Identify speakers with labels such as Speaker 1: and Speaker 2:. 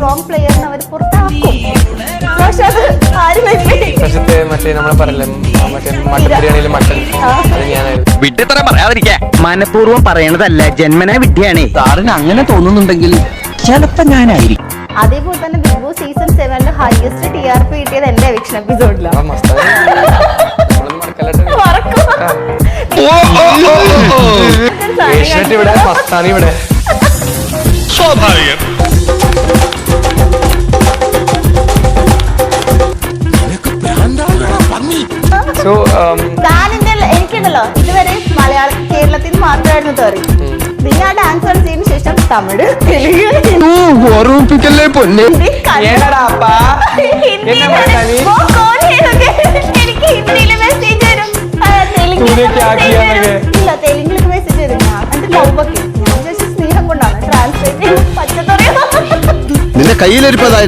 Speaker 1: Strong പ്ലെയറിനെ അവർ പുറത്താക്കും. പക്ഷെ അത് ആരും
Speaker 2: മറ്റേ നമ്മളെ പറയല്ലേ മറ്റേ മട്ടൻ ബിരിയാണിയിലെ മട്ടൻ അത് ഞാനായിരുന്നു.
Speaker 3: വിഡ്ഢിത്തരം പറയാതിരിക്കാ. മനഃപൂർവ്വം പറയണതല്ല, ജന്മനാ വിഡ്ഢിയാണേ. സാറിന് അങ്ങനെ തോന്നുന്നുണ്ടെങ്കിൽ ചിലപ്പോ ഞാനായിരിക്കും.
Speaker 1: അതേപോലെ തന്നെ Big Boss season 7 highest TRP കിട്ടിയത് എന്റെ എവിക്ഷൻ എപ്പിസോഡിലാണ്.
Speaker 2: ഇവിടെ മസ്താനി ഇവിടെ
Speaker 4: സ്വാഭാവികം.
Speaker 1: എനിക്കുണ്ടല്ലോ ഇതുവരെ കേരളത്തിൽ മാത്രമായിരുന്നു തെറി. പിന്നെ ആ ഡാൻസ് കളിച്ചതിന് ശേഷം തമിഴ്, തെലുങ്ക്,
Speaker 3: ഓർമ്മിപ്പിക്കല്ലേ പൊന്നെ.
Speaker 1: എനിക്ക് ഹിന്ദിയില് മെസ്സേജ് വരും, തെലുങ്കിലൊക്കെ മെസ്സേജ് വരും. ഞാൻ എന്റെ ലവ് ഒക്കെ ഞാൻ സ്നേഹം കൊണ്ടാണ് ട്രാൻസ്ലേറ്റ് പച്ചത്തറിയ.
Speaker 3: നിന്റെ കയ്യിലിരിപ്പതായിരുന്നു.